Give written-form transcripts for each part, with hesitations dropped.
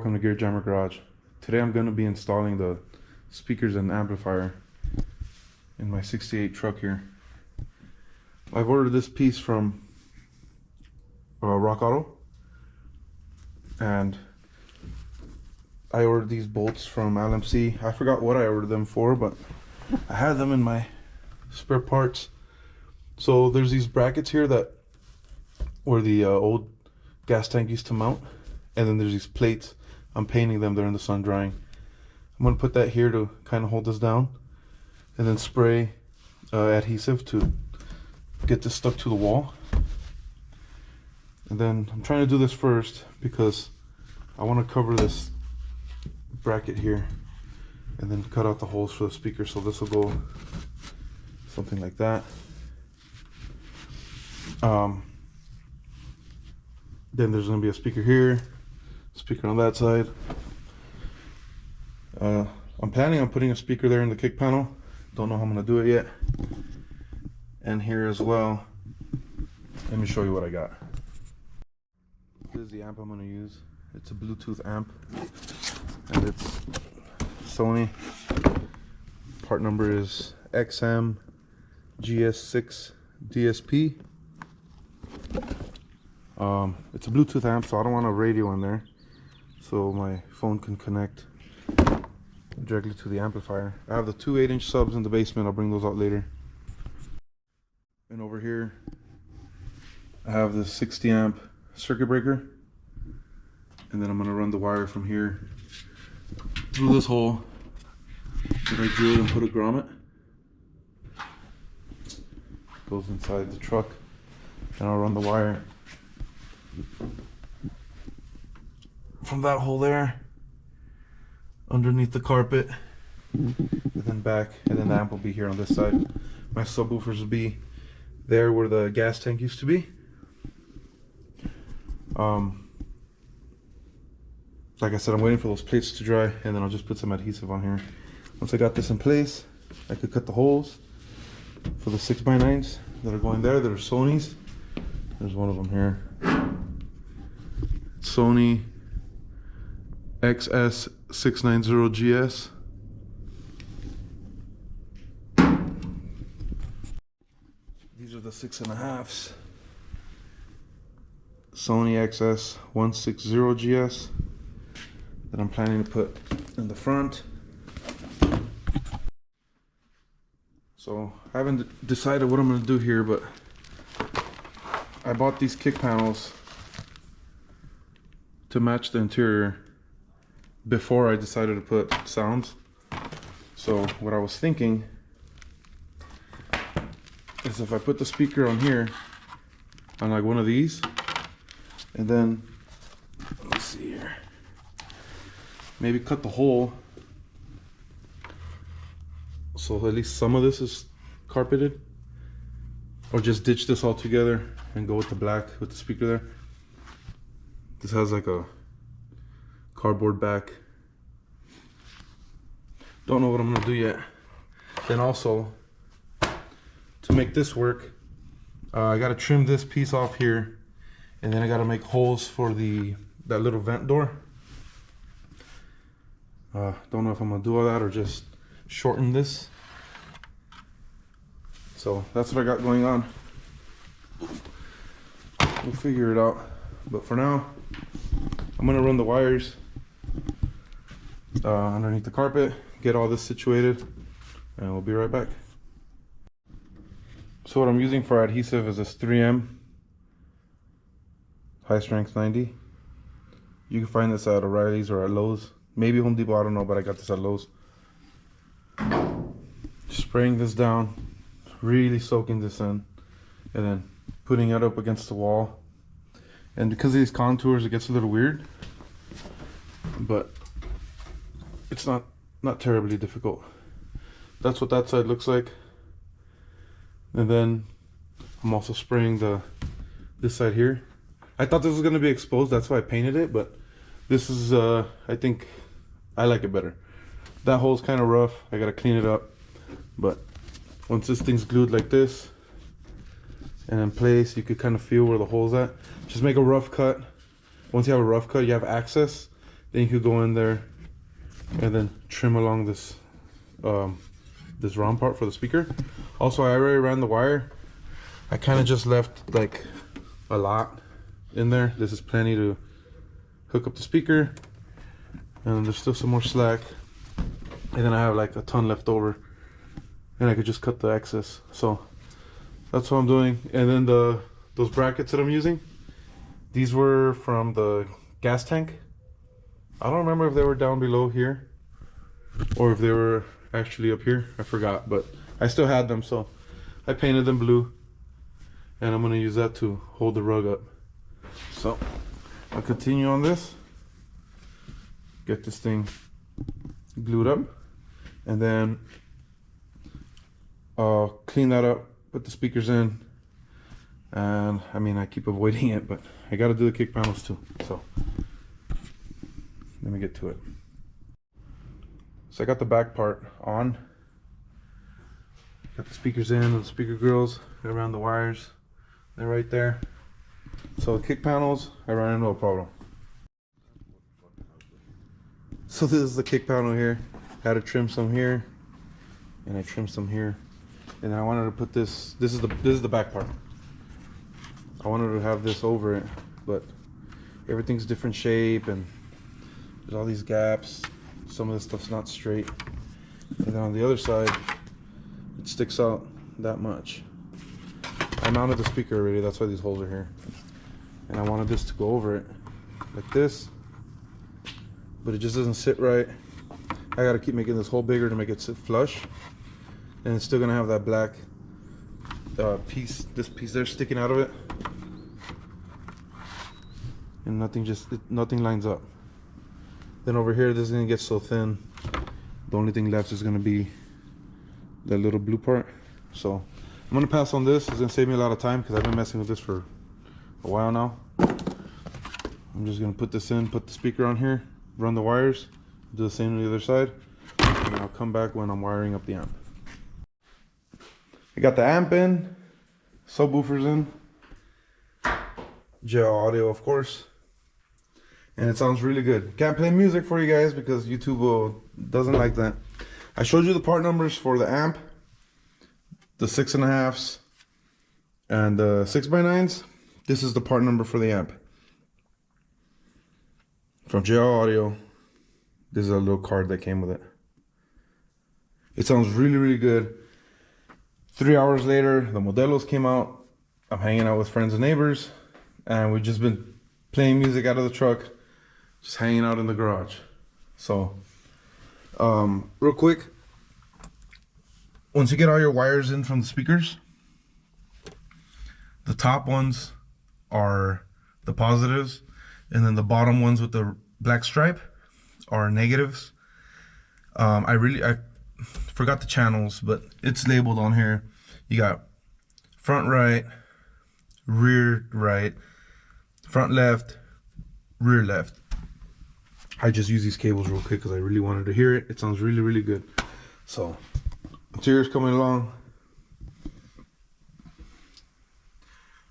welcome to Gear Jammer Garage. Today I'm going to be installing the speakers and amplifier in my 68 truck here. I've ordered this piece from Rock Auto, and I ordered these bolts from LMC. I forgot what I ordered them for, but I had them in my spare parts. So there's these brackets here that where the old gas tank used to mount, and then there's these plates. I'm painting them, they're in the sun drying. I'm going to put that here to kind of hold this down, and then spray adhesive to get this stuck to the wall. And then I'm trying to do this first because I want to cover this bracket here and then cut out the holes for the speaker. So this will go something like that. Then there's going to be a speaker here, speaker on that side. I'm planning on putting a speaker there in the kick panel. Don't know how I'm going to do it yet. And here as well. Let me show you what I got. This is the amp I'm going to use. It's a Bluetooth amp, and it's Sony. Part number is XM GS6 DSP. It's a Bluetooth amp, so I don't want a radio in there, so my phone can connect directly to the amplifier. I have the two 8-inch subs in the basement. I'll bring those out later. And over here I have the 60 amp circuit breaker, and then I'm going to run the wire from here through this hole that I drilled and put a grommet. Goes inside the truck, and I'll run the wire from that hole there underneath the carpet, and then back, and then the amp will be here on this side. My subwoofers will be there where the gas tank used to be. Like I said, I'm waiting for those plates to dry, and then I'll just put some adhesive on here. Once I got this in place, I could cut the holes for the 6x9s that are going there, that are Sony's. There's one of them here. Sony XS690GS. These are the 6.5s. Sony XS160GS that I'm planning to put in the front. So I haven't decided what I'm going to do here, but I bought these kick panels to match the interior before I decided to put sounds. So what I was thinking is if I put the speaker on here, on like one of these, and then let me see here, maybe cut the hole so at least some of this is carpeted, or just ditch this all together and go with the black with the speaker there. This has like a cardboard back. Don't know what I'm gonna do yet. Then also, to make this work, I gotta trim this piece off here, and then I gotta make holes for that little vent door. Don't know if I'm gonna do all that or just shorten this. So that's what I got going on. We'll figure it out. But for now, I'm gonna run the wires underneath the carpet, get all this situated, and we'll be right back. So what I'm using for adhesive is this 3M high strength 90. You can find this at O'Reilly's or at Lowe's, maybe Home Depot, I don't know, but I got this at Lowe's. Spraying this down, really soaking this in, and then putting it up against the wall. And because of these contours, it gets a little weird, but it's not terribly difficult. That's what that side looks like. And then I'm also spraying this side here. I thought this was going to be exposed, that's why I painted it, but this is I think I like it better. That hole's kind of rough, I gotta clean it up, but once this thing's glued like this and in place, you could kind of feel where the hole's at. Just make a rough cut. Once you have a rough cut, you have access Then you could go in there and then trim along this this round part for the speaker. Also, I already ran the wire. I kind of just left like a lot in there. This is plenty to hook up the speaker, and there's still some more slack, and then I have like a ton left over, and I could just cut the excess. So that's what I'm doing. And then those brackets that I'm using, these were from the gas tank. I don't remember if they were down below here or if they were actually up here. I forgot, but I still had them, so I painted them blue, and I'm gonna use that to hold the rug up. So I'll continue on this, get this thing glued up, and then I'll clean that up, put the speakers in, and I mean, I keep avoiding it, but I gotta do the kick panels too. So let me get to it. So I got the back part on, got the speakers in and the speaker grills around the wires. They're right there. So the kick panels, I ran into a problem. So this is the kick panel here. I had to trim some here, and I trimmed some here. And I wanted to put this is the back part. I wanted to have this over it, but everything's different shape, and there's all these gaps. Some of this stuff's not straight. And then on the other side, it sticks out that much. I mounted the speaker already, that's why these holes are here. And I wanted this to go over it, like this. But it just doesn't sit right. I gotta keep making this hole bigger to make it sit flush. And it's still gonna have that black piece, this piece there sticking out of it. And nothing lines up. Then over here, this is gonna get so thin. The only thing left is gonna be that little blue part. So I'm gonna pass on this. It's gonna save me a lot of time because I've been messing with this for a while now. I'm just gonna put this in, put the speaker on here, run the wires, do the same on the other side, and I'll come back when I'm wiring up the amp. I got the amp in, subwoofers in, gel audio of course, and it sounds really good. Can't play music for you guys because YouTube doesn't like that. I showed you the part numbers for the amp, the 6.5s and the 6x9s. This is the part number for the amp from gel audio. This is a little card that came with it. It sounds really good. 3 hours later, the Modelos came out. I'm hanging out with friends and neighbors, and we've just been playing music out of the truck, just hanging out in the garage. So real quick, once you get all your wires in from the speakers, the top ones are the positives, and then the bottom ones with the black stripe are negatives. I forgot the channels, but it's labeled on here. You got front right, rear right, front left, rear left. I just use these cables real quick because I really wanted to hear it. It sounds really good. So interior's coming along.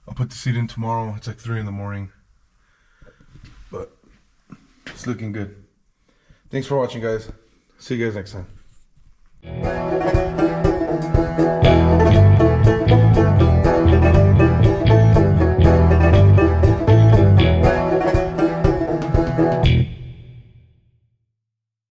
I'll put the seat in tomorrow. It's like 3 in the morning, but it's looking good. Thanks for watching, guys. See you guys next time.